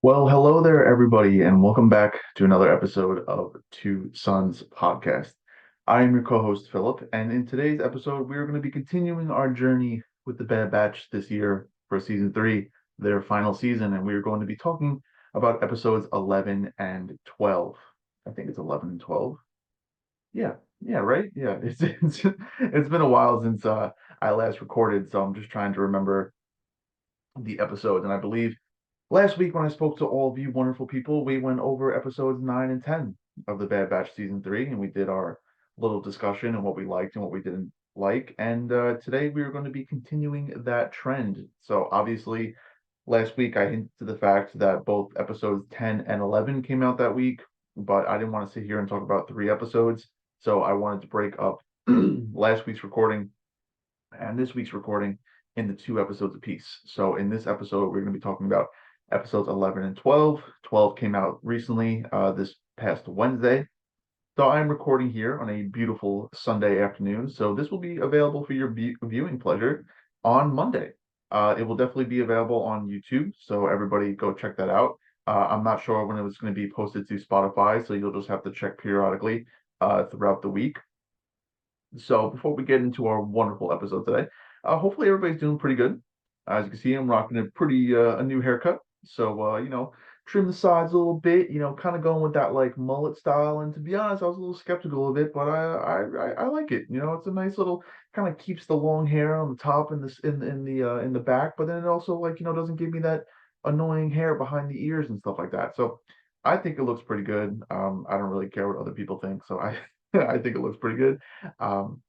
Well, hello there, everybody, and welcome back to another episode of Two Sons Podcast. I am your co-host, Philip, and in today's episode, we are going to be continuing our journey with the Bad Batch this year for season three, their final season, and we are going to be talking about episodes 11 and 12. I think it's 11 and 12. Yeah, yeah, right? Yeah, it's been a while since I last recorded, so I'm just trying to remember the episodes, and I believe last week, when I spoke to all of you wonderful people, we went over episodes 9 and 10 of The Bad Batch Season 3, and we did our little discussion on what we liked and what we didn't like. And today we are going to be continuing that trend. So, obviously, last week I hinted to the fact that both episodes 10 and 11 came out that week, but I didn't want to sit here and talk about three episodes. So, I wanted to break up last week's recording and this week's recording into two episodes apiece. So in this episode, we're going to be talking about episodes 11 and 12. 12 came out recently, this past Wednesday. So I'm recording here on a beautiful Sunday afternoon. So this will be available for your viewing pleasure on Monday. It will definitely be available on YouTube. So everybody go check that out. I'm not sure when it was going to be posted to Spotify, so you'll just have to check periodically throughout the week. So before we get into our wonderful episode today, hopefully everybody's doing pretty good. As you can see, I'm rocking a new haircut. So trim the sides a little bit, kind of going with that like mullet style. And to be honest, I was a little skeptical of it, but I like it. It's a nice little kind of keeps the long hair on the top and this in the back, but then it also like doesn't give me that annoying hair behind the ears and stuff like that. So I think it looks pretty good. I don't really care what other people think, so I I think it looks pretty good. Um,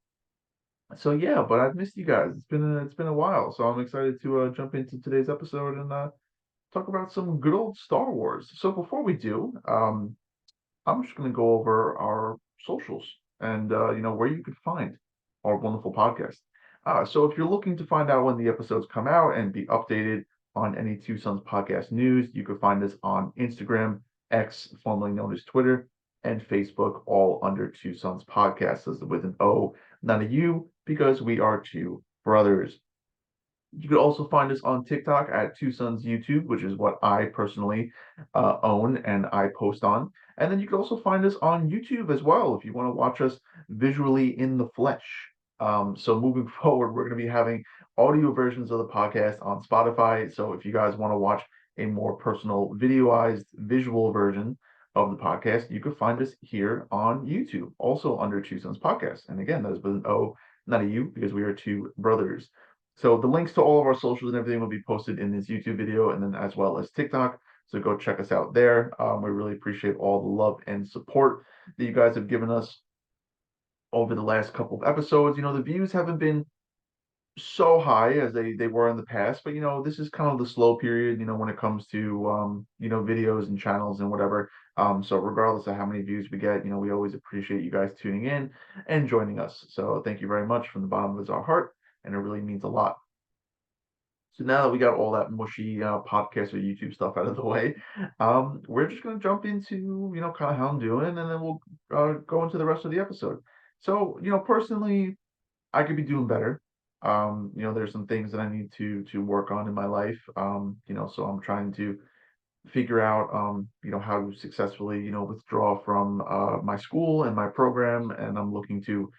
so yeah, but I've missed you guys. It's been a while, so I'm excited to jump into today's episode and talk about some good old Star Wars. So before we do, I'm just going to go over our socials and where you can find our wonderful podcast. So if you're looking to find out when the episodes come out and be updated on any Two Sons podcast news, you can find us on Instagram, X, formerly known as Twitter, and Facebook, all under Two Sons Podcast, as with an O, not a U, because we are two brothers. You could also find us on TikTok at Two Sons YouTube, which is what I personally own and I post on. And then you can also find us on YouTube as well if you want to watch us visually in the flesh. So moving forward, we're going to be having audio versions of the podcast on Spotify. So if you guys want to watch a more personal, videoized, visual version of the podcast, you can find us here on YouTube, also under Two Sons Podcast. And again, that is with an O, not a U, because we are two brothers. So the links to all of our socials and everything will be posted in this YouTube video and then as well as TikTok. So go check us out there. We really appreciate all the love and support that you guys have given us over the last couple of episodes. The views haven't been so high as they were in the past, but this is kind of the slow period, when it comes to videos and channels and whatever. So regardless of how many views we get, we always appreciate you guys tuning in and joining us. So thank you very much from the bottom of our heart, and it really means a lot. So now that we got all that mushy podcast or YouTube stuff out of the way, we're just going to jump into, kind of how I'm doing, and then we'll go into the rest of the episode. So, personally, I could be doing better. There's some things that I need to work on in my life. So I'm trying to figure out, how to successfully, withdraw from my school and my program, and I'm looking to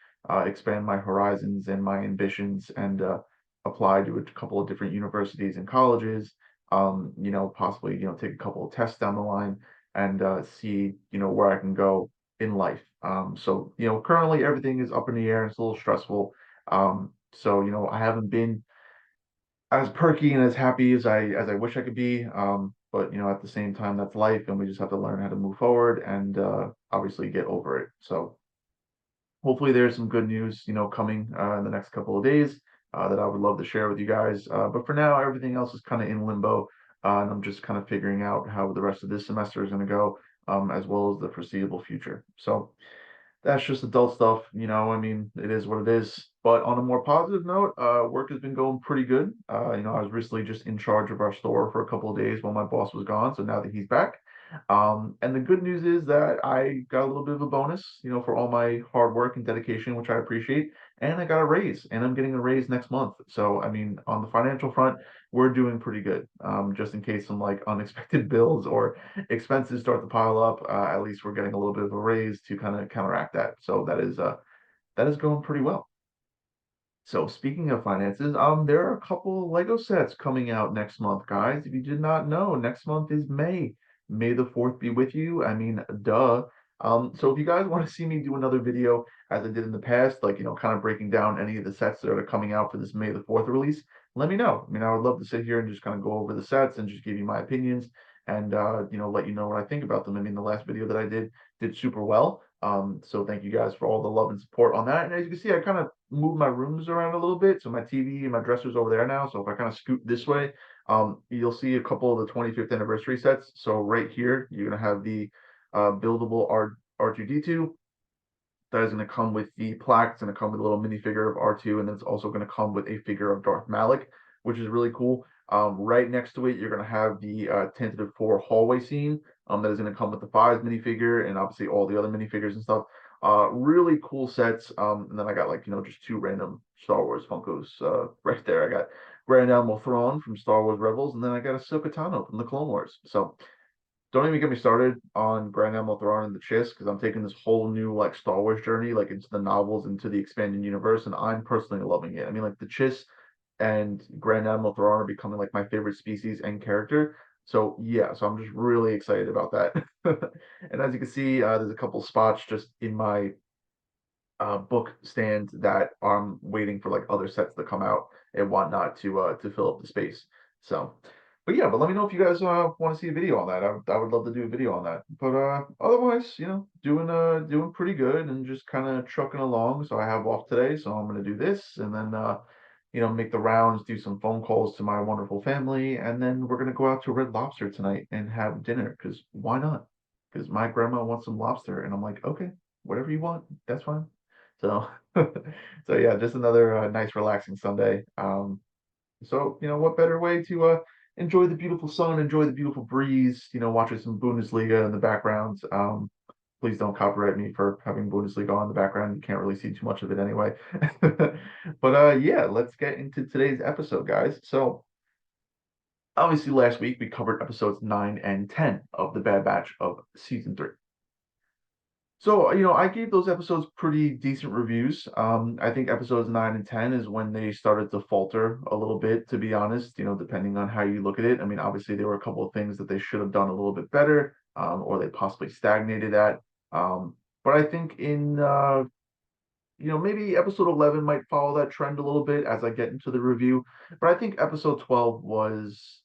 expand my horizons and my ambitions and apply to a couple of different universities and colleges. Possibly, take a couple of tests down the line and see, where I can go in life. So, currently everything is up in the air. It's a little stressful. So, I haven't been as perky and as happy as I wish I could be. But at the same time, that's life, and we just have to learn how to move forward and obviously get over it. So hopefully, there's some good news, coming in the next couple of days that I would love to share with you guys. But for now, everything else is kind of in limbo, and I'm just kind of figuring out how the rest of this semester is going to go, as well as the foreseeable future. So that's just adult stuff, I mean, it is what it is. But on a more positive note, work has been going pretty good. I was recently just in charge of our store for a couple of days while my boss was gone. So now that he's back, And the good news is that I got a little bit of a bonus, for all my hard work and dedication, which I appreciate. And I got a raise, and I'm getting a raise next month. So, I mean, on the financial front, we're doing pretty good. Just in case some like unexpected bills or expenses start to pile up, at least we're getting a little bit of a raise to kind of counteract that. So that is going pretty well. So speaking of finances, there are a couple Lego sets coming out next month, guys. If you did not know, next month is May. May the 4th be with you. I mean, duh. So if you guys want to see me do another video as I did in the past, like, kind of breaking down any of the sets that are coming out for this May the 4th release, let me know. I mean, I would love to sit here and just kind of go over the sets and just give you my opinions and let you know what I think about them. I mean, the last video that I did super well. So thank you guys for all the love and support on that. And as you can see, I kind of moved my rooms around a little bit. So my TV and my dresser's over there now. So if I kind of scoot this way, you'll see a couple of the 25th anniversary sets. So right here, you're gonna have the buildable R2D2. That is going to come with the plaque. It's going to come with a little minifigure of R2, and then it's also going to come with a figure of Darth Malak, which is really cool. Right next to it, you're going to have the Tentative 4 hallway scene that is going to come with the Fives minifigure and obviously all the other minifigures and stuff. Really cool sets. And then I got like, just two random Star Wars Funkos right there. I got Grand Admiral Thrawn from Star Wars Rebels, and then I got Ahsoka Tano from the Clone Wars. So don't even get me started on Grand Admiral Thrawn and the Chiss because I'm taking this whole new like Star Wars journey like into the novels, into the expanded universe, and I'm personally loving it. I mean, like the Chiss and Grand Admiral Thrawn are becoming like my favorite species and character. So yeah, so I'm just really excited about that. And as you can see, there's a couple spots just in my book stand that I'm waiting for like other sets to come out and whatnot to fill up the space. So, but yeah, but let me know if you guys want to see a video on that. I would love to do a video on that. But otherwise, doing pretty good and just kind of trucking along. So I have off today, so I'm gonna do this and then make the rounds, do some phone calls to my wonderful family, and then we're gonna go out to Red Lobster tonight and have dinner because why not? Because my grandma wants some lobster, and I'm like, okay, whatever you want, that's fine. So, so yeah, just another nice, relaxing Sunday. So what better way to enjoy the beautiful sun, enjoy the beautiful breeze, watching some Bundesliga in the background. Please don't copyright me for having Bundesliga on in the background. You can't really see too much of it anyway. But yeah, let's get into today's episode, guys. So obviously last week we covered episodes 9 and 10 of the Bad Batch of season 3. So, I gave those episodes pretty decent reviews. I think episodes 9 and 10 is when they started to falter a little bit, to be honest, depending on how you look at it. I mean, obviously, there were a couple of things that they should have done a little bit better, or they possibly stagnated at. But I think maybe episode 11 might follow that trend a little bit as I get into the review. But I think episode 12 was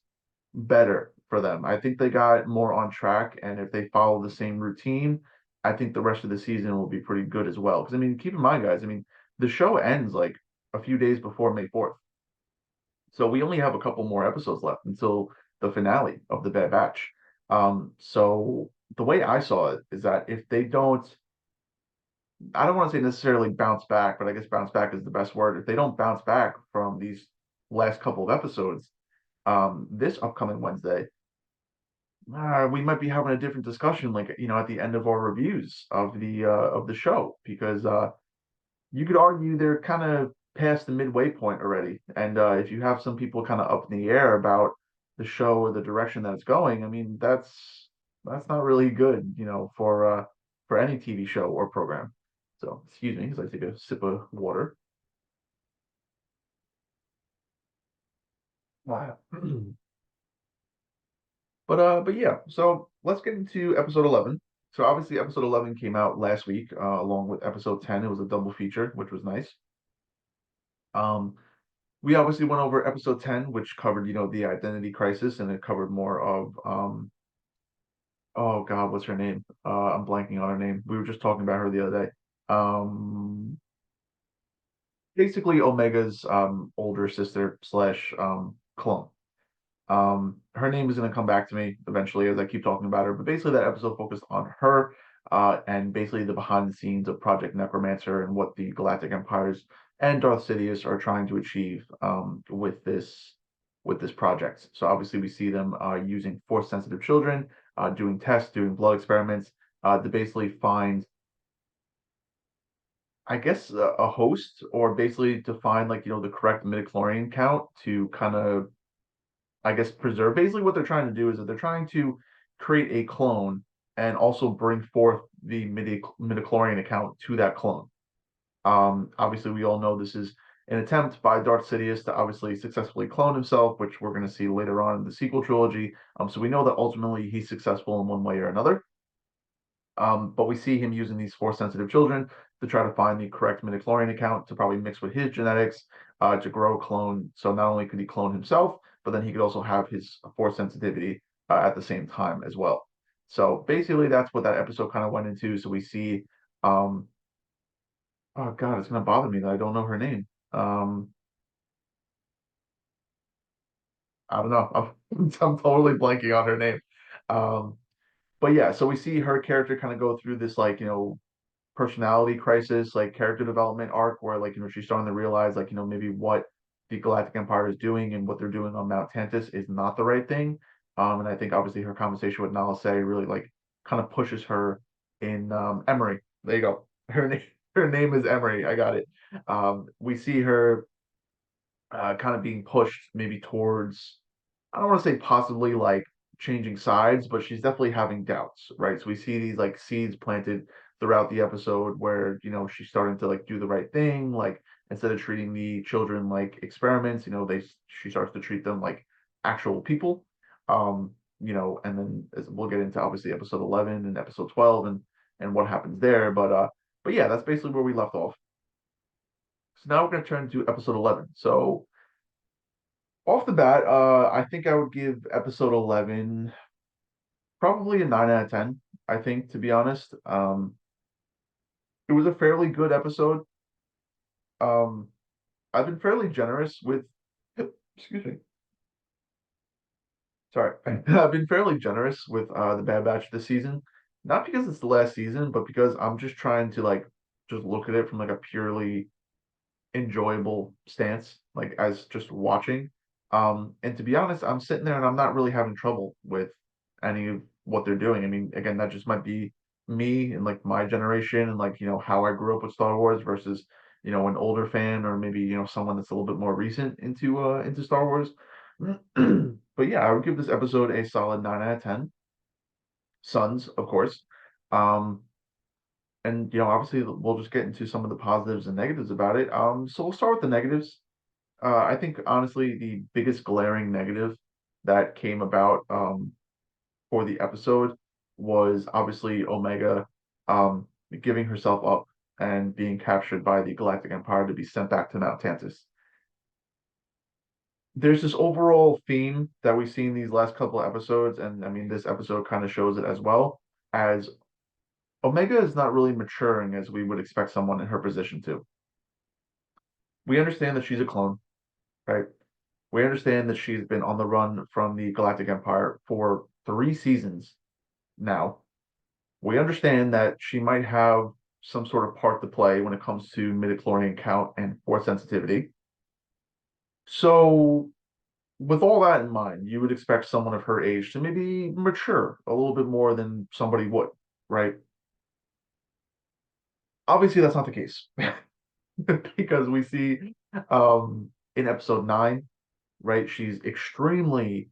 better for them. I think they got more on track, and if they follow the same routine, I think the rest of the season will be pretty good as well. Because I mean, keep in mind, guys, I mean, the show ends like a few days before May 4th. So we only have a couple more episodes left until the finale of the Bad Batch. So the way I saw it is that if they don't, I don't want to say necessarily bounce back, but I guess bounce back is the best word. If they don't bounce back from these last couple of episodes, this upcoming Wednesday, we might be having a different discussion, like at the end of our reviews of the show, because you could argue they're kind of past the midway point already, and if you have some people kind of up in the air about the show or the direction that it's going, I mean that's not really good, for any TV show or program. So excuse me as I take a sip of water. Wow. But yeah, so let's get into episode 11. So obviously episode 11 came out last week, along with episode 10. It was a double feature, which was nice. Um, we obviously went over episode 10, which covered, the identity crisis, and it covered more of oh God, what's her name? I'm blanking on her name. We were just talking about her the other day. Um, Basically Omega's older sister slash clone. Her name is going to come back to me eventually as I keep talking about her, but basically that episode focused on her and basically the behind the scenes of Project Necromancer and what the Galactic Empires and Darth Sidious are trying to achieve with this project. So obviously we see them using force sensitive children doing tests, doing blood experiments, to basically find, I guess, a host, or basically to find, like, the correct midichlorian count to kind of, I guess, preserve. Basically, what they're trying to do is that they're trying to create a clone and also bring forth the midichlorian account to that clone. Obviously, we all know this is an attempt by Darth Sidious to obviously successfully clone himself, which we're going to see later on in the sequel trilogy. So we know that ultimately he's successful in one way or another. But we see him using these force sensitive children to try to find the correct midichlorian account to probably mix with his genetics to grow a clone. So not only could he clone himself, but then he could also have his force sensitivity at the same time as well. So basically, that's what that episode kind of went into. So we see, um, oh God, it's gonna bother me that I don't know her name. I don't know. I'm totally blanking on her name. Um, but yeah, so we see her character kind of go through this, like, personality crisis, like character development arc, where, like, she's starting to realize, like, maybe what the Galactic Empire is doing and what they're doing on Mount Tantiss is not the right thing. And I think obviously her conversation with Nala Se really, like, kind of pushes her in, Emerie. There you go. Her name is Emerie. I got it. We see her kind of being pushed maybe towards, I don't want to say possibly like changing sides, but she's definitely having doubts, right? So we see these like seeds planted throughout the episode where, she's starting to like do the right thing, like instead of treating the children like experiments, she starts to treat them like actual people. And then as we'll get into obviously episode 11 and episode 12 and what happens there, but yeah, that's basically where we left off. So now we're going to turn to episode 11. So off the bat, I think I would give episode 11 probably a 9 out of 10, I think, to be honest. It was a fairly good episode. Um, I've been fairly generous with, excuse me, sorry. I've been fairly generous with the Bad Batch this season. Not because it's the last season, but because I'm just trying to like just look at it from like a purely enjoyable stance, like as just watching. And to be honest, I'm sitting there and I'm not really having trouble with any of what they're doing. I mean, again, that just might be me and like my generation and like, how I grew up with Star Wars versus, an older fan or maybe, someone that's a little bit more recent into Star Wars. But yeah, I would give this episode a solid 9 out of 10. Sons, of course. Um, and obviously we'll just get into some of the positives and negatives about it. So we'll start with the negatives. I think honestly the biggest glaring negative that came about for the episode was obviously Omega giving herself up and being captured by the Galactic Empire to be sent back to Mount Tantiss. There's this overall theme that we've seen these last couple of episodes, and I mean this episode kind of shows it as well, as Omega is not really maturing as we would expect someone in her position to. We understand that she's a clone, right? We understand that she's been on the run from the Galactic Empire for 3 seasons now. We understand that she might have some sort of part to play when it comes to midichlorian count and force sensitivity. So, with all that in mind, you would expect someone of her age to maybe mature a little bit more than somebody would, right? Obviously, that's not the case because we see in episode 9, right, she's extremely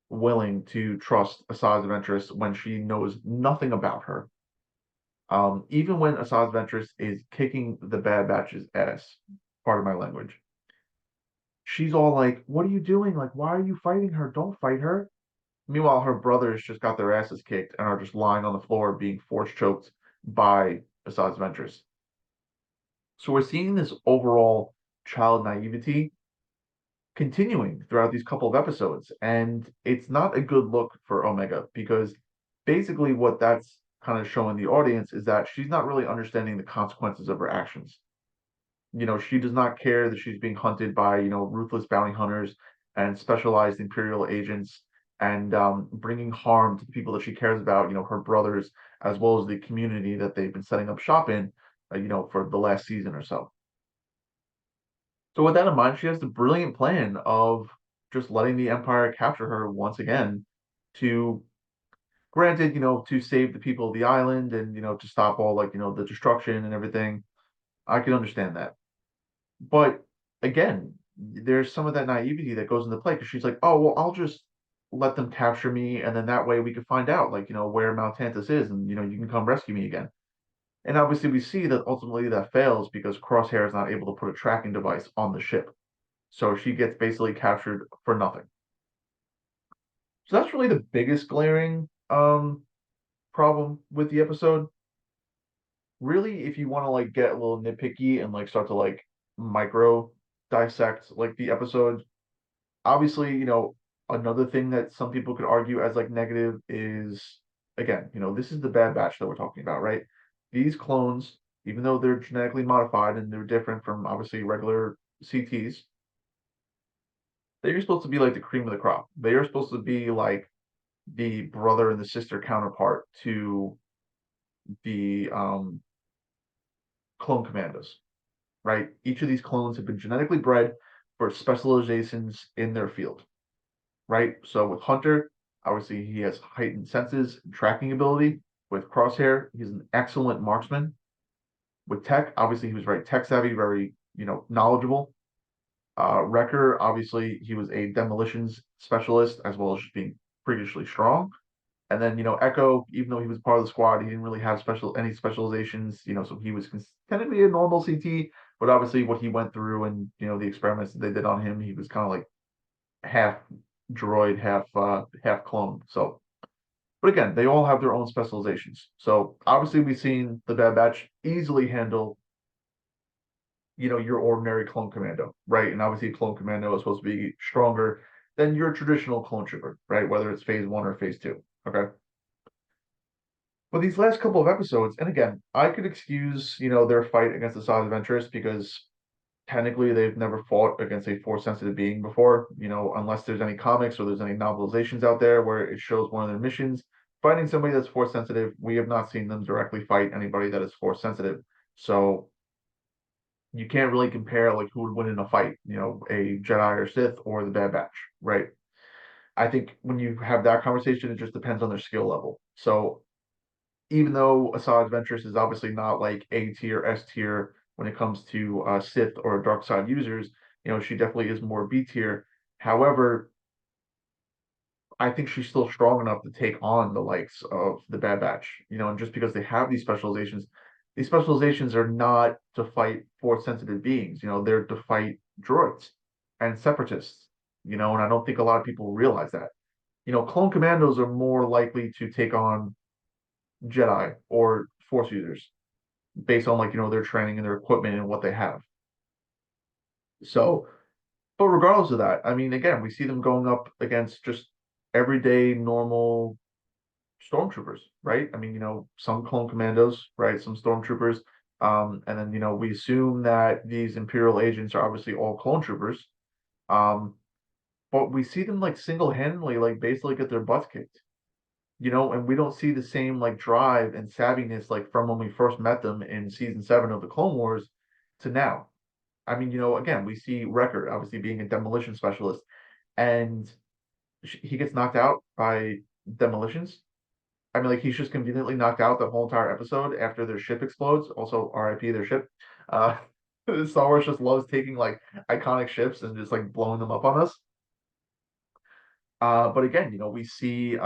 willing to trust Asajj Ventress when she knows nothing about her. Even when Asajj Ventress is kicking the Bad Batch's ass, part of my language, she's all like, "What are you doing? Like, why are you fighting her? Don't fight her." Meanwhile, her brothers just got their asses kicked and are just lying on the floor being force choked by Asajj Ventress. So we're seeing this overall child naivety continuing throughout these couple of episodes. And it's not a good look for Omega because basically what that's kind of showing the audience is that she's not really understanding the consequences of her actions. She does not care that she's being hunted by, ruthless bounty hunters and specialized Imperial agents and bringing harm to the people that she cares about, her brothers, as well as the community that they've been setting up shop in, for the last season or so. So with that in mind, she has the brilliant plan of just letting the Empire capture her once again to Granted, to save the people of the island and, to stop all like, the destruction and everything, I can understand that. But again, there's some of that naivety that goes into play because she's like, oh, well, I'll just let them capture me, and then that way we can find out, like, where Mount Tantiss is, and, you can come rescue me again. And obviously, we see that ultimately that fails because Crosshair is not able to put a tracking device on the ship. So she gets basically captured for nothing. So that's really the biggest glaring problem with the episode. Really, if you want to like get a little nitpicky and like start to like micro dissect like the episode, obviously, another thing that some people could argue as like negative is again, this is the Bad Batch that we're talking about, right? These clones, even though they're genetically modified and they're different from obviously regular CTs, they're supposed to be like the cream of the crop. They are supposed to be like the brother and the sister counterpart to the clone commandos, right? Each of these clones have been genetically bred for specializations in their field, right? So with Hunter, obviously he has heightened senses and tracking ability. With Crosshair, he's an excellent marksman. With Tech, obviously he was very tech savvy, very knowledgeable. Wrecker, obviously he was a demolitions specialist as well as just being freakishly strong. And then, Echo, even though he was part of the squad, he didn't really have any specializations, so he was technically a normal CT, but obviously what he went through and, the experiments that they did on him, he was kind of like half droid, half clone. So, but again, they all have their own specializations. So obviously we've seen the Bad Batch easily handle, your ordinary clone commando, right? And obviously clone commando is supposed to be stronger than your traditional clone trooper, right? Whether it's phase one or phase two. Okay. But these last couple of episodes, and again, I could excuse, their fight against the Sod Adventurers because technically they've never fought against a force sensitive being before, unless there's any comics or there's any novelizations out there where it shows one of their missions. Fighting somebody that's force sensitive, we have not seen them directly fight anybody that is force sensitive. So you can't really compare like who would win in a fight, a Jedi or Sith or the Bad Batch, right? I think when you have that conversation, it just depends on their skill level. So even though Asajj Ventress is obviously not like A tier, S tier when it comes to Sith or dark side users, she definitely is more B tier. However, I think she's still strong enough to take on the likes of the Bad Batch, and just because they have these specializations are not to fight force sensitive beings, they're to fight droids and separatists, and I don't think a lot of people realize that. Clone commandos are more likely to take on Jedi or Force users based on like their training and their equipment and what they have. So, but regardless of that, I mean, again, we see them going up against just everyday normal stormtroopers, right? I mean, some clone commandos, right? Some stormtroopers. And then we assume that these Imperial agents are obviously all clone troopers. Um, but we see them like single-handedly, like basically get their butts kicked. And we don't see the same like drive and savviness like from when we first met them in season 7 of the Clone Wars to now. I mean, again, we see Wrecker obviously being a demolition specialist, and he gets knocked out by demolitions. I mean, like he's just conveniently knocked out the whole entire episode after their ship explodes. Also, RIP their ship. Uh, Star Wars just loves taking like iconic ships and just like blowing them up on us. But again, we see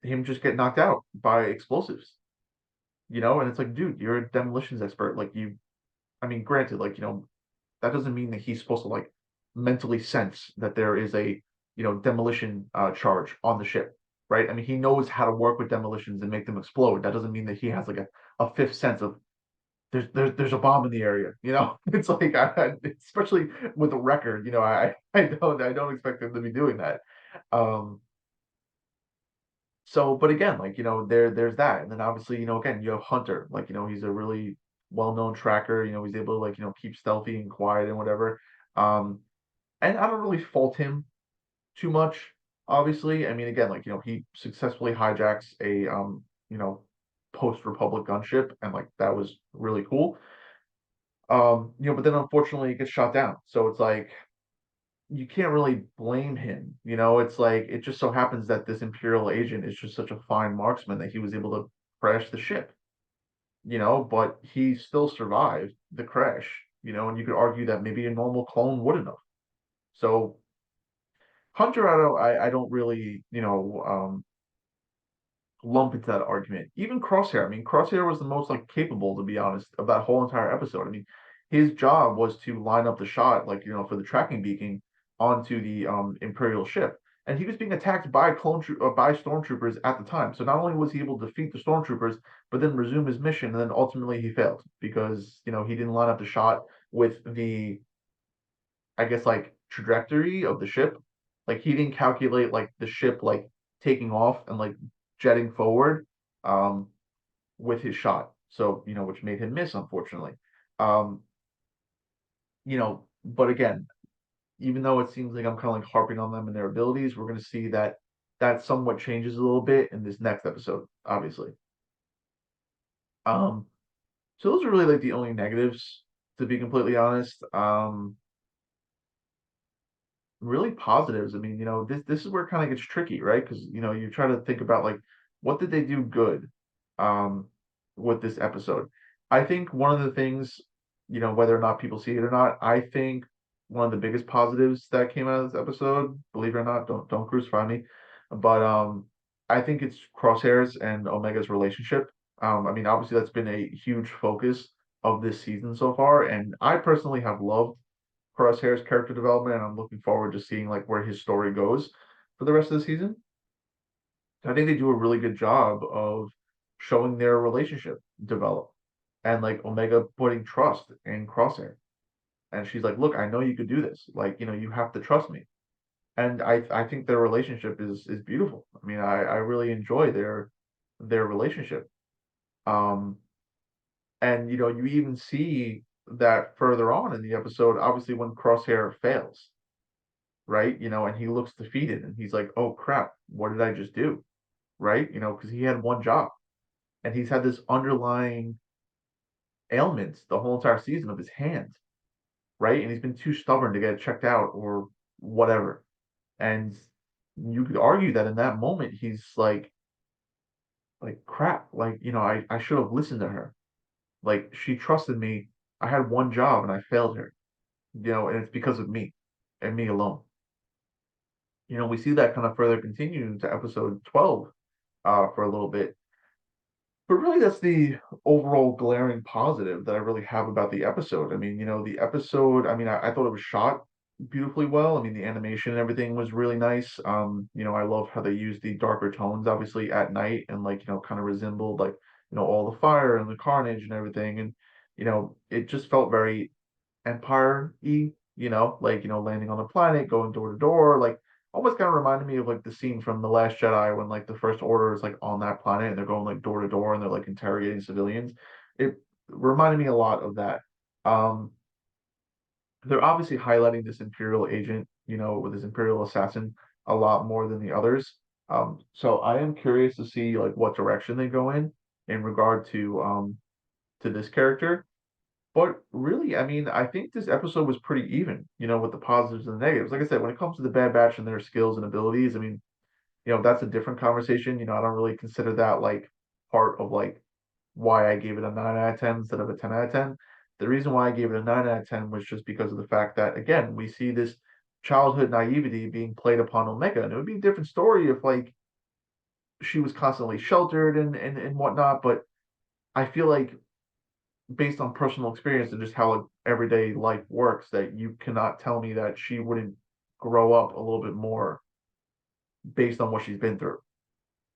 him just get knocked out by explosives, and it's like, dude, you're a demolitions expert. Like I mean, granted, like, that doesn't mean that he's supposed to like mentally sense that there is a, demolition charge on the ship, right? I mean, he knows how to work with demolitions and make them explode. That doesn't mean that he has like a fifth sense of there's a bomb in the area, It's like especially with a record, I don't expect him to be doing that. Um, So, but again, like, there's that. And then obviously, again, you have Hunter, like, he's a really well-known tracker, he's able to like, keep stealthy and quiet and whatever. Um, and I don't really fault him too much, obviously. I mean, again, like, he successfully hijacks a post-Republic gunship, and like that was really cool. But then unfortunately it gets shot down. So it's like you can't really blame him. It's like it just so happens that this Imperial agent is just such a fine marksman that he was able to crash the ship, but he still survived the crash, and you could argue that maybe a normal clone wouldn't have. So Hunter, I don't really, lump into that argument. Even Crosshair, I mean, Crosshair was the most like capable, to be honest, of that whole entire episode. I mean, his job was to line up the shot, like, for the tracking beacon onto the Imperial ship. And he was being attacked by by stormtroopers at the time. So not only was he able to defeat the stormtroopers, but then resume his mission, and then ultimately he failed because he didn't line up the shot with the, I guess, like trajectory of the ship. Like he didn't calculate like the ship like taking off and like jetting forward um with his shot. So, which made him miss, unfortunately. Um, but again, even though it seems like I'm kind of like harping on them and their abilities, we're gonna see that that somewhat changes a little bit in this next episode, obviously. Um, so those are really like the only negatives, to be completely honest. Really positives. I mean, this is where it kind of gets tricky, right? Because you try to think about like what did they do good um with this episode. I think one of the things, whether or not people see it or not, I think one of the biggest positives that came out of this episode, believe it or not, don't crucify me, but I think it's Crosshair's and Omega's relationship. I mean, obviously that's been a huge focus of this season so far, and I personally have loved Crosshair's character development, and I'm looking forward to seeing like where his story goes for the rest of the season. I think they do a really good job of showing their relationship develop and like Omega putting trust in Crosshair. And she's like, "Look, I know you could do this. Like, you have to trust me." And I think their relationship is beautiful. I mean, I really enjoy their relationship. Um, and you even see that further on in the episode, obviously when Crosshair fails, right? And he looks defeated and he's like, "Oh crap, what did I just do?" Right? Because he had one job and he's had this underlying ailment the whole entire season of his hand, right? And he's been too stubborn to get it checked out or whatever. And you could argue that in that moment he's like crap, like, I should have listened to her. Like she trusted me. I had one job and I failed her, and it's because of me and me alone. We see that kind of further continue into episode 12 for a little bit. But really, that's the overall glaring positive that I really have about the episode. I mean, the episode, I mean, I thought it was shot beautifully well. I mean, the animation and everything was really nice. I love how they used the darker tones, obviously, at night and like, kind of resembled like, all the fire and the carnage and everything. And, it just felt very Empire-y, like, landing on the planet, going door to door, like almost kind of reminded me of like the scene from The Last Jedi when like the First Order is like on that planet and they're going like door to door and they're like interrogating civilians. It reminded me a lot of that. Um, they're obviously highlighting this Imperial agent, with this Imperial assassin a lot more than the others. So I am curious to see like what direction they go in regard to this character. But really, I mean, I think this episode was pretty even, with the positives and the negatives. Like I said, when it comes to the Bad Batch and their skills and abilities, I mean, that's a different conversation. I don't really consider that like part of like why I gave it a 9 out of 10 instead of a 10 out of 10. The reason why I gave it a 9 out of 10 was just because of the fact that, again, we see this childhood naivety being played upon Omega. And it would be a different story if like she was constantly sheltered and whatnot. But I feel like based on personal experience and just how like, everyday life works, that you cannot tell me that she wouldn't grow up a little bit more based on what she's been through.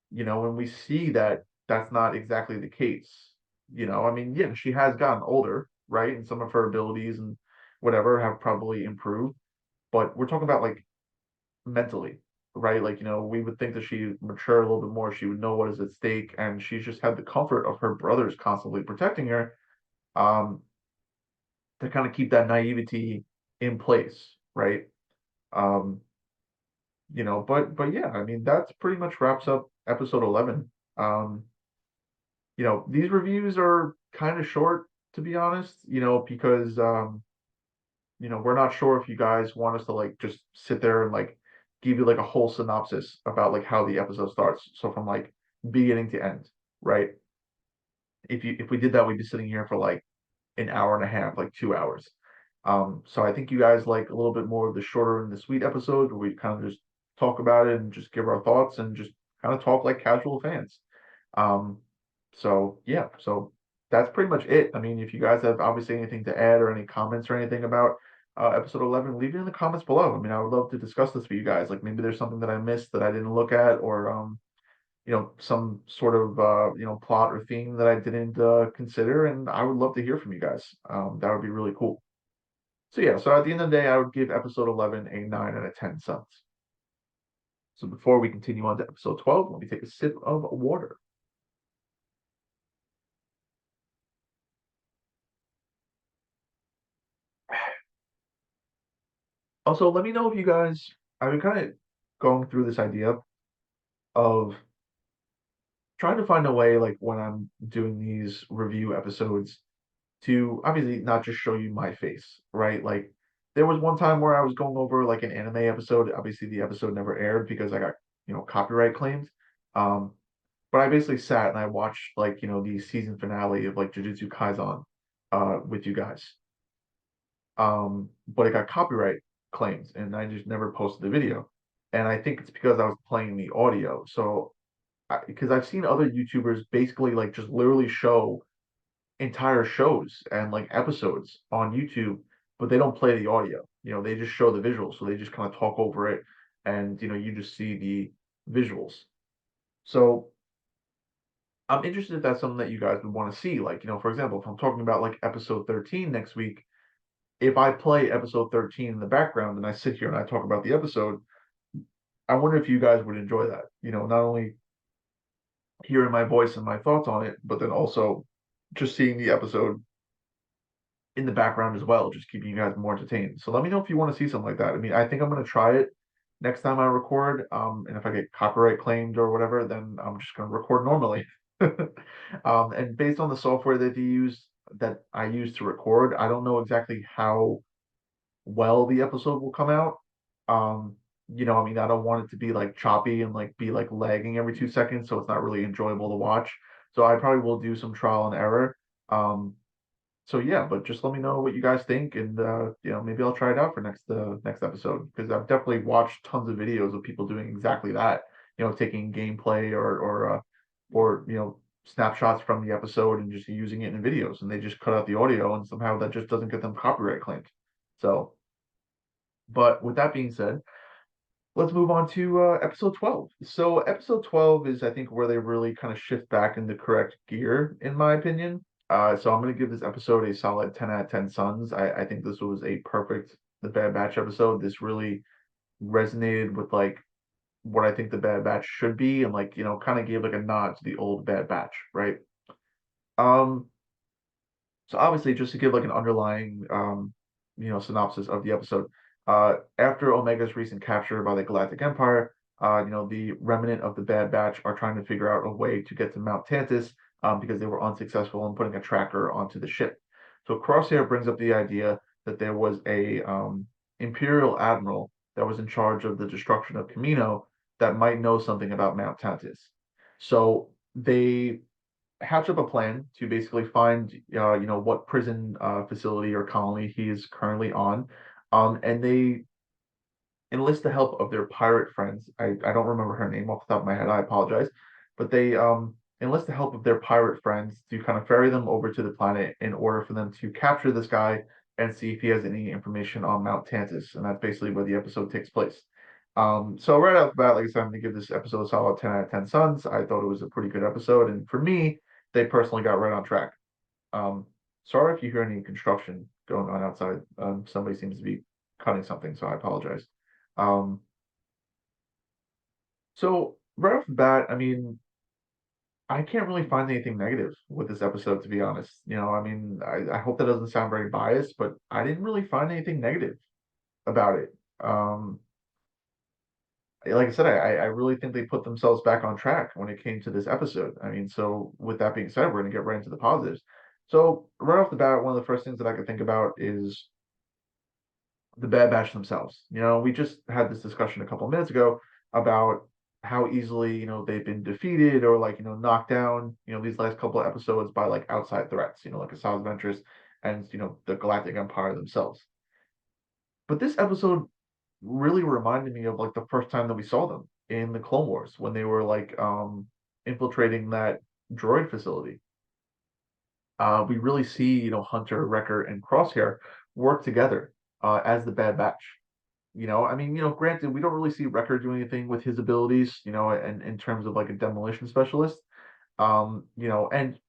When we see that that's not exactly the case. I mean, yeah, she has gotten older, right? And some of her abilities and whatever have probably improved, but we're talking about like mentally, right? Like, we would think that she mature a little bit more, she would know what is at stake, and she's just had the comfort of her brothers constantly protecting her. Um, to kind of keep that naivety in place, right? Um, but yeah, I mean that's pretty much wraps up episode 11. Um, these reviews are kind of short to be honest, because we're not sure if you guys want us to like just sit there and like give you like a whole synopsis about like how the episode starts. So from like beginning to end, right? If we did that, we'd be sitting here for like an hour and a half, like 2 hours. So I think you guys like a little bit more of the shorter and the sweet episode where we kind of just talk about it and just give our thoughts and just kind of talk like casual fans. Um, so yeah, so that's pretty much it. I mean, if you guys have obviously anything to add or any comments or anything about episode 11, leave it in the comments below. I mean, I would love to discuss this with you guys. Like maybe there's something that I missed that I didn't look at, or some sort of plot or theme that I didn't consider, and I would love to hear from you guys. That would be really cool. So yeah, so at the end of the day, I would give episode 11 a 9 out of 10 suns. So before we continue on to episode 12, let me take a sip of water. Also, let me know if you guys, I've been kind of going through this idea of trying to find a way, like when I'm doing these review episodes, to obviously not just show you my face, right? Like there was one time where I was going over like an anime episode. Obviously, the episode never aired because I got, copyright claims. Um, but I basically sat and I watched like, the season finale of like Jujutsu Kaisen with you guys. But it got copyright claims and I just never posted the video. And I think it's because I was playing the audio. So because I've seen other YouTubers basically like just literally show entire shows and like episodes on YouTube, but they don't play the audio. They just show the visuals. So they just kind of talk over it and you just see the visuals. So I'm interested if that's something that you guys would want to see. Like, for example, if I'm talking about like episode 13 next week, if I play episode 13 in the background and I sit here and I talk about the episode, I wonder if you guys would enjoy that. Not only hearing my voice and my thoughts on it, but then also just seeing the episode in the background as well, just keeping you guys more entertained. So let me know if you want to see something like that. I mean, I think I'm going to try it next time I record. And if I get copyright claimed or whatever, then I'm just going to record normally. And based on the software that I use to record, I don't know exactly how well the episode will come out. Um, I mean, I don't want it to be like choppy and like be like lagging every 2 seconds, so it's not really enjoyable to watch. So I probably will do some trial and error. So yeah, but just let me know what you guys think, and maybe I'll try it out for next episode because I've definitely watched tons of videos of people doing exactly that. Taking gameplay or snapshots from the episode and just using it in videos, and they just cut out the audio, and somehow that just doesn't get them copyright claimed. So, but with that being said, let's move on to episode 12. So episode 12 is, I think, where they really kind of shift back into correct gear, in my opinion. So I'm going to give this episode a solid 10 out of 10 suns. I think this was a perfect The Bad Batch episode. This really resonated with like what I think the Bad Batch should be, and like, kind of gave like a nod to the old Bad Batch, right? Um, so obviously, just to give like an underlying, synopsis of the episode, after Omega's recent capture by the Galactic Empire, the remnant of the Bad Batch are trying to figure out a way to get to Mount Tantiss, because they were unsuccessful in putting a tracker onto the ship. So Crosshair brings up the idea that there was a Imperial admiral that was in charge of the destruction of Camino that might know something about Mount Tantiss. So they hatch up a plan to basically find what prison facility or colony he is currently on, and they enlist the help of their pirate friends. I don't remember her name off the top of my head. I apologize, but they enlist the help of their pirate friends to kind of ferry them over to the planet in order for them to capture this guy and see if he has any information on Mount Tantiss, and that's basically where the episode takes place. So right off the bat, like I said, I'm gonna give this episode a solid 10 out of 10 suns. I thought it was a pretty good episode, and for me, they personally got right on track. Um, Sorry if you hear any construction going on outside. Somebody seems to be cutting something, so I apologize. Um, so right off the bat, I mean, I can't really find anything negative with this episode, to be honest. I mean, I hope that doesn't sound very biased, but I didn't really find anything negative about it. Um, like I said, I really think they put themselves back on track when it came to this episode. I mean, so with that being said, we're gonna get right into the positives. So right off the bat, one of the first things that I could think about is the Bad Batch themselves. We just had this discussion a couple of minutes ago about how easily, they've been defeated or like, knocked down, these last couple of episodes by like outside threats, like Asajj Ventress and, the Galactic Empire themselves. But this episode really reminded me of like the first time that we saw them in the Clone Wars when they were like infiltrating that droid facility. We really see, Hunter, Wrecker, and Crosshair work together as the Bad Batch. I mean, granted, we don't really see Wrecker do anything with his abilities, and in terms of like a demolition specialist. And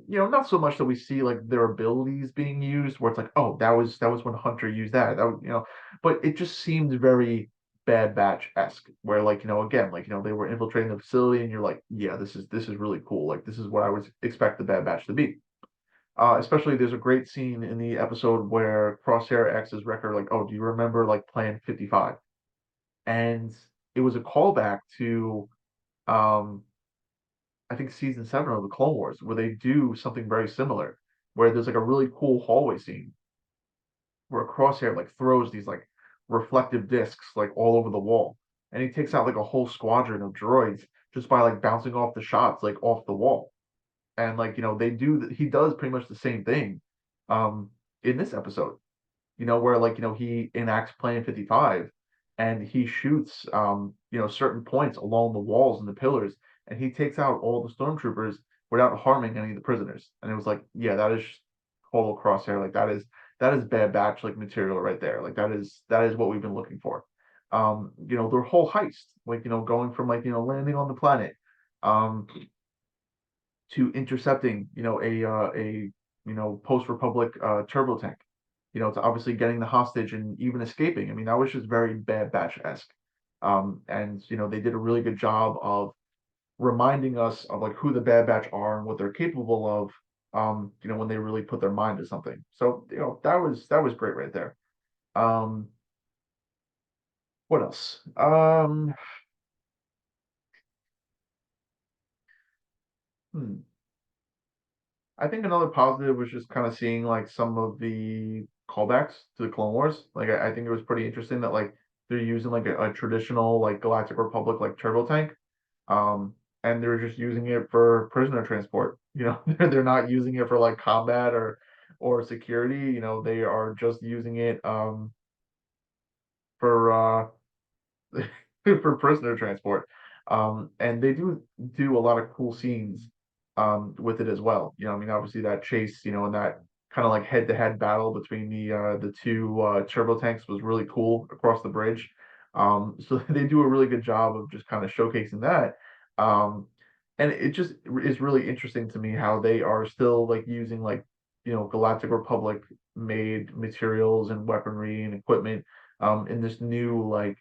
not so much that we see like their abilities being used where it's like, oh, that was when Hunter used that. That was, but it just seemed very Bad Batch-esque, where like, again, like, they were infiltrating the facility and you're like, yeah, this is really cool. Like this is what I would expect the Bad Batch to be. Especially there's a great scene in the episode where Crosshair asks his Wrecker, like, oh, do you remember like Plan 55? And it was a callback to um I think season 7 of the Clone Wars, where they do something very similar, where there's like a really cool hallway scene where Crosshair like throws these like reflective discs like all over the wall, and he takes out like a whole squadron of droids just by like bouncing off the shots like off the wall. And like he does pretty much the same thing in this episode, where like he enacts Plan 55 and he shoots certain points along the walls and the pillars, and he takes out all the stormtroopers without harming any of the prisoners. And it was like, yeah, that is total Crosshair. Like that is Bad Batch like material right there. Like that is what we've been looking for. Their whole heist, like going from like landing on the planet um to intercepting, a post Republic turbo tank, to obviously getting the hostage and even escaping. I mean, that was just very Bad Batch-esque. And they did a really good job of reminding us of like who the Bad Batch are and what they're capable of. When they really put their mind to something. So, that was great right there. Um, what else? Hmm. I think another positive was just kind of seeing like some of the callbacks to the Clone Wars. Like I think it was pretty interesting that like they're using like a traditional like Galactic Republic like turbo tank, um, and they're just using it for prisoner transport. They're not using it for like combat or security. They are just using it for for prisoner transport. And they do a lot of cool scenes with it as well. I mean, obviously that chase, and that kind of like head-to-head battle between the two turbo tanks was really cool across the bridge. So they do a really good job of just kind of showcasing that. Um, and it just is really interesting to me how they are still like using like Galactic Republic made materials and weaponry and equipment in this new like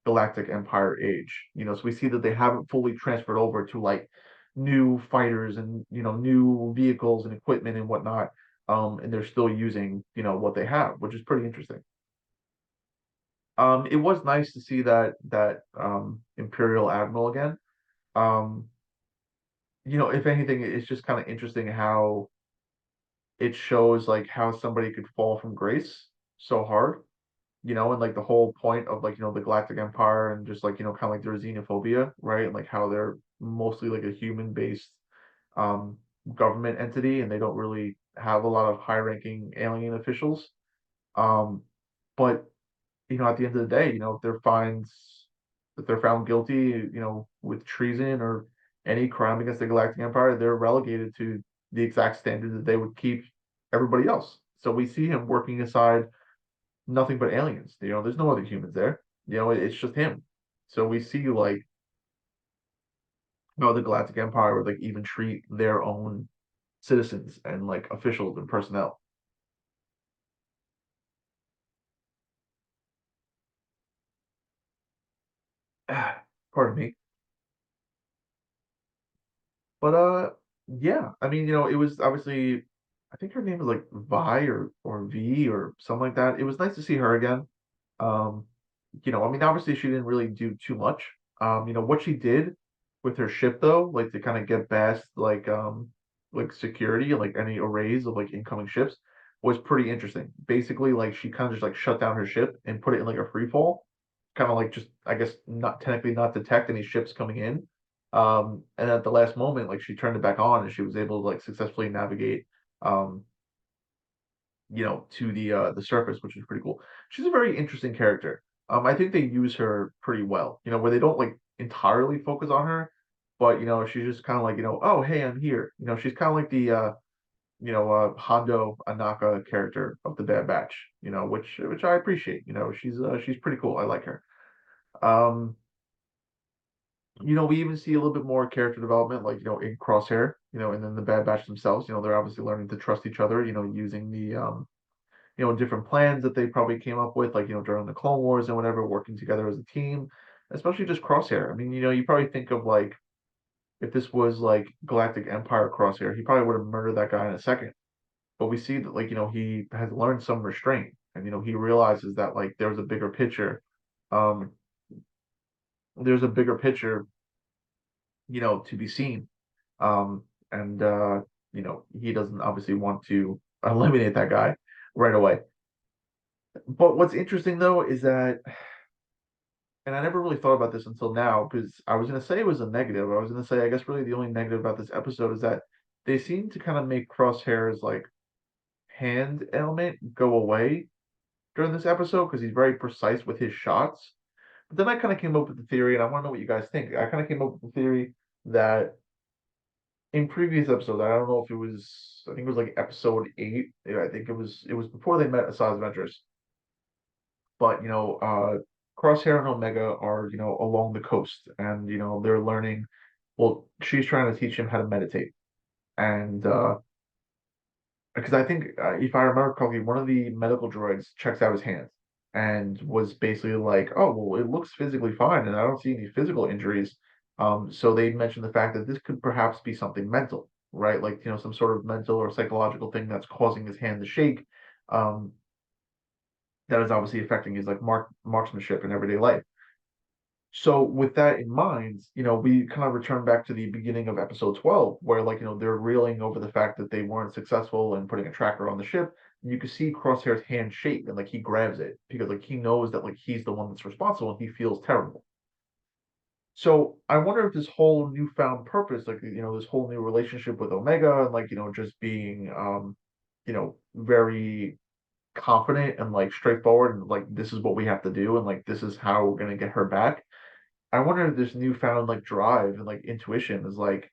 Galactic Empire age. So we see that they haven't fully transferred over to like new fighters and new vehicles and equipment and whatnot. And they're still using what they have, which is pretty interesting. It was nice to see that Imperial Admiral again. Um, if anything, it's just kind of interesting how it shows like how somebody could fall from grace so hard, and like the whole point of like, the Galactic Empire and just like, kind of like their xenophobia, right? And like how they're mostly like a human-based um government entity and they don't really have a lot of high-ranking alien officials. Um, but at the end of the day, if they're found guilty, with treason or any crime against the Galactic Empire, they're relegated to the exact standard that they would keep everybody else. So we see him working aside nothing but aliens. There's no other humans there. It's just him. So we see like the Galactic Empire would like even treat their own citizens and like officials and personnel. Pardon me. But yeah, I mean, it was obviously I think her name was like Vi or V or something like that. It was nice to see her again. Um, I mean, obviously she didn't really do too much. What she did with her ship though, like to kind of get past like security, like any arrays of like incoming ships, was pretty interesting. Basically, like she kind of just like shut down her ship and put it in like a free fall, kind of like just I guess not technically not detect any ships coming in. And at the last moment, like she turned it back on and she was able to like successfully navigate um to the surface, which is pretty cool. She's a very interesting character. I think they use her pretty well, where they don't like entirely focus on her, but she's just kind of like, oh hey, I'm here. She's kind of like the Hondo Anaka character of the Bad Batch, which I appreciate. She's pretty cool. I like her. Um, we even see a little bit more character development, like, in Crosshair, and then the Bad Batch themselves, they're obviously learning to trust each other, using the different plans that they probably came up with, like, during the Clone Wars and whatever, working together as a team, especially just Crosshair. I mean, you probably think of like if this was like Galactic Empire Crosshair, he probably would have murdered that guy in a second. But we see that, like, he has learned some restraint and he realizes that like um there's a bigger picture, to be seen. And he doesn't obviously want to eliminate that guy right away. But what's interesting though is that, and I never really thought about this until now, because I was going to say it was a negative. I was going to say, I guess really the only negative about this episode is that they seem to kind of make Crosshair's like hand element go away during this episode because he's very precise with his shots. But then I kind of came up with the theory, and I want to know what you guys think. I kind of came up with the theory that in previous episodes, I don't know if it was, I think it was like episode 8. Yeah, I think it was before they met Asajj Ventress. But Crosshair and Omega are along the coast, and they're learning. Well, she's trying to teach him how to meditate, and because I think if I remember correctly, one of the medical droids checks out his hands and was basically like, "Oh, well, it looks physically fine, and I don't see any physical injuries." So they mentioned the fact that this could perhaps be something mental, right? Like some sort of mental or psychological thing that's causing his hand to shake. Um, that is obviously affecting his like marksmanship in everyday life. So with that in mind, we kind of return back to the beginning of episode 12, where like, they're reeling over the fact that they weren't successful in putting a tracker on the ship. And you can see Crosshair's hand shake and like he grabs it because like he knows that like he's the one that's responsible and he feels terrible. So I wonder if this whole newfound purpose, like this whole new relationship with Omega and like, just being very confident and like straightforward and like this is what we have to do and like this is how we're gonna get her back. I wonder if this newfound like drive and like intuition is like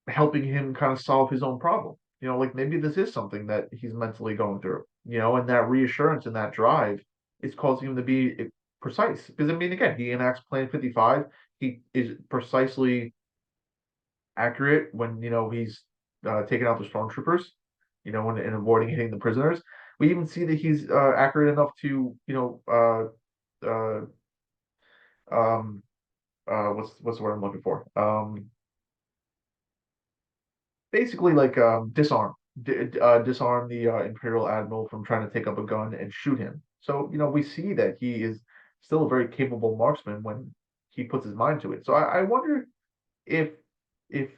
helping him kind of solve his own problem. Like maybe this is something that he's mentally going through, and that reassurance and that drive is causing him to be precise. Because I mean, again, he enacts Plan 55. He is precisely accurate when he's taking out the stormtroopers, when and avoiding hitting the prisoners. We even see that he's accurate enough to um, what's the word I'm looking for? Basically like disarm the Imperial Admiral from trying to take up a gun and shoot him. So we see that he is still a very capable marksman when he puts his mind to it. So I wonder if if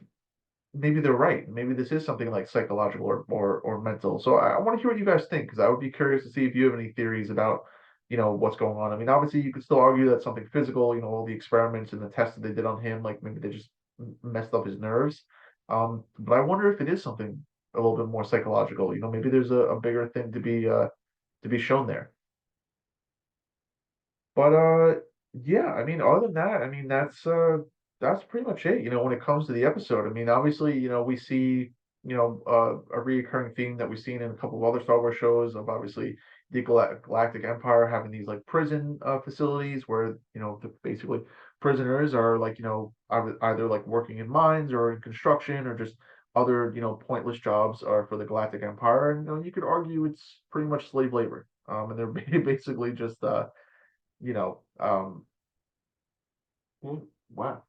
maybe they're right. Maybe this is something like psychological or mental. So I want to hear what you guys think because I would be curious to see if you have any theories about what's going on. I mean, obviously you could still argue that something physical. All the experiments and the tests that they did on him, like maybe they just messed up his nerves. But I wonder if it is something a little bit more psychological. Maybe there's a bigger thing to be shown there. But yeah, I mean, other than that, I mean, that's pretty much it. When it comes to the episode, I mean, obviously, we see, a reoccurring theme that we've seen in a couple of other Star Wars shows of obviously the Galactic Empire having these like prison facilities where, basically prisoners are like, either like working in mines or in construction or just other, pointless jobs are for the Galactic Empire. And you could argue it's pretty much slave labor. And they're basically just you know, wow,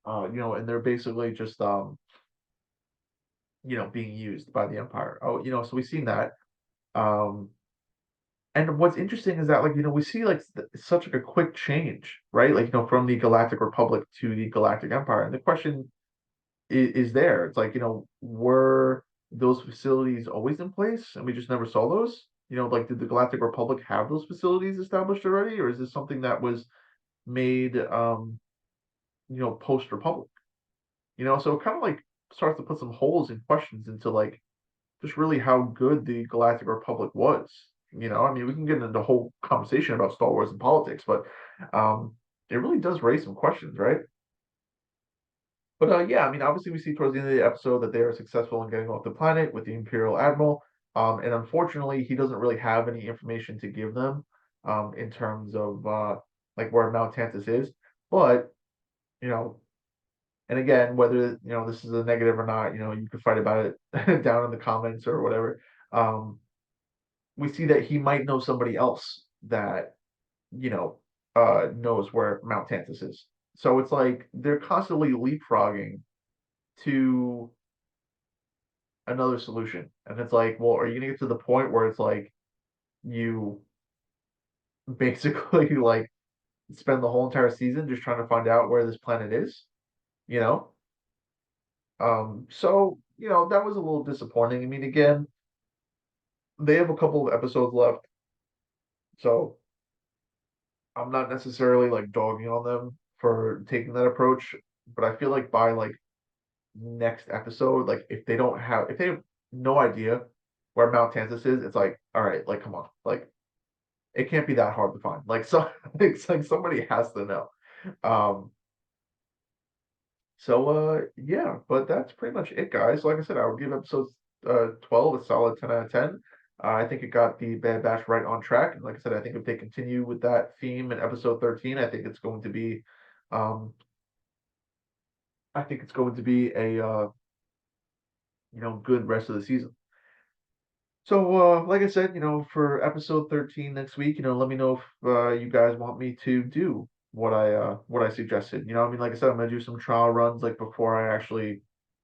and they're basically just, being used by the Empire. Oh, so we've seen that. Um, and what's interesting is that, like, we see like such like a quick change, right? Like, from the Galactic Republic to the Galactic Empire. And the question is there. It's like, were those facilities always in place and we just never saw those? Like, did the Galactic Republic have those facilities established already, or is this something that was made, post Republic? So it kind of like starts to put some holes and questions into like just really how good the Galactic Republic was. I mean, we can get into the whole conversation about Star Wars and politics, but it really does raise some questions, right? But yeah, I mean, obviously, we see towards the end of the episode that they are successful in getting off the planet with the Imperial Admiral. And unfortunately, he doesn't really have any information to give them in terms of like where Mount Tantiss is. But, you know, and again, whether, this is a negative or not, you can fight about it down in the comments or whatever. Um, we see that he might know somebody else that, you know, knows where Mount Tantiss is. So it's like they're constantly leapfrogging to another solution. And it's like, well, are you gonna get to the point where it's like you basically like spend the whole entire season just trying to find out where this planet is, you know? So, that was a little disappointing. I mean, again, they have a couple of episodes left, so I'm not necessarily like dogging on them for taking that approach, but I feel like by like next episode, like if they have no idea where Mount Tansis is, it's like, all right, like come on, like it can't be that hard to find. Like so it's like somebody has to know. Um yeah, but that's pretty much it, guys. Like I said, I would give episode 12 a solid 10 out of 10. I think it got the Bad Batch right on track. And like I said, I think if they continue with that theme in episode 13, um I think it's going to be a good rest of the season. So, like I said, for episode 13 next week, let me know if you guys want me to do what I suggested. I mean, like I said, I'm gonna do some trial runs like before I actually,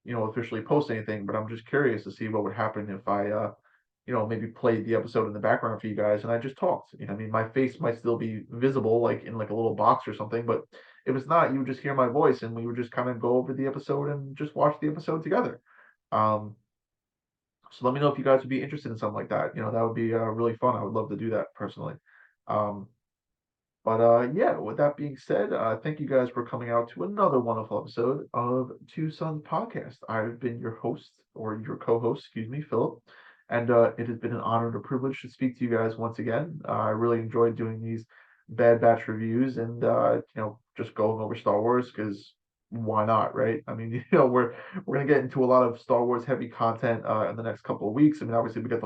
officially post anything, but I'm just curious to see what would happen if I maybe played the episode in the background for you guys and I just talked. I mean, my face might still be visible like in like a little box or something, but if it's not, you would just hear my voice and we would just kind of go over the episode and just watch the episode together. Um, so let me know if you guys would be interested in something like that. That would be really fun. I would love to do that personally. Um, but yeah, with that being said, thank you guys for coming out to another wonderful episode of Two Sons Podcast. I've been your host or your co-host, excuse me, Philip, and it has been an honor and a privilege to speak to you guys once again. I really enjoyed doing these Bad Batch reviews and just going over Star Wars because why not, right? I mean, we're gonna get into a lot of Star Wars heavy content in the next couple of weeks. I mean, obviously we got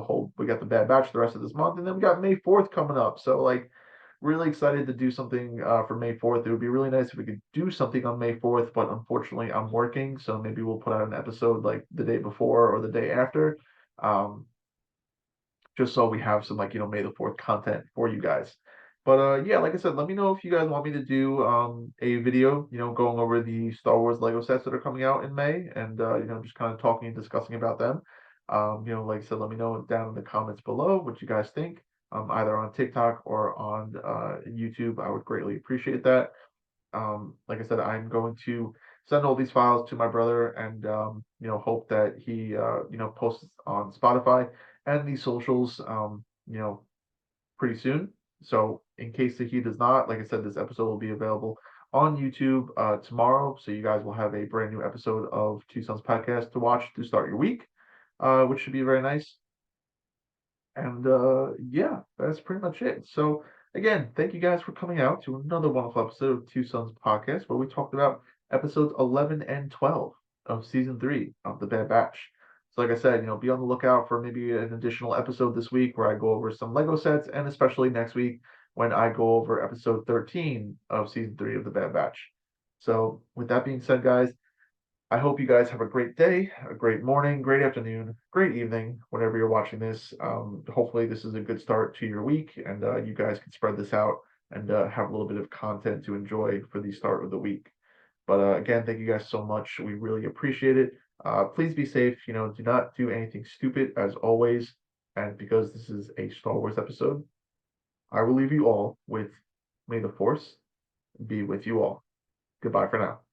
the Bad Batch the rest of this month, and then we got May 4th coming up. So like really excited to do something for May 4th. It would be really nice if we could do something on May 4th, but unfortunately I'm working, so maybe we'll put out an episode like the day before or the day after. Um, just so we have some like May the 4th content for you guys. But yeah, like I said, let me know if you guys want me to do a video, going over the Star Wars Lego sets that are coming out in May and just kind of talking and discussing about them. Like I said, let me know down in the comments below what you guys think, either on TikTok or on YouTube. I would greatly appreciate that. Like I said, I'm going to send all these files to my brother and hope that he posts on Spotify and the socials pretty soon. So in case that he does not, like I said, this episode will be available on YouTube tomorrow. So you guys will have a brand new episode of Two Sons Podcast to watch to start your week, which should be very nice. And yeah, that's pretty much it. So again, thank you guys for coming out to another wonderful episode of Two Sons Podcast, where we talked about episodes 11 and 12 of season 3 of The Bad Batch. So like I said, be on the lookout for maybe an additional episode this week where I go over some Lego sets, and especially next week when I go over episode 13 of season 3 of The Bad Batch. So with that being said, guys, I hope you guys have a great day, a great morning, great afternoon, great evening, whenever you're watching this. Hopefully, this is a good start to your week, and you guys can spread this out and have a little bit of content to enjoy for the start of the week. But again, thank you guys so much. We really appreciate it. Please be safe. Do not do anything stupid, as always. And because this is a Star Wars episode, I will leave you all with May the Force be with you all. Goodbye for now.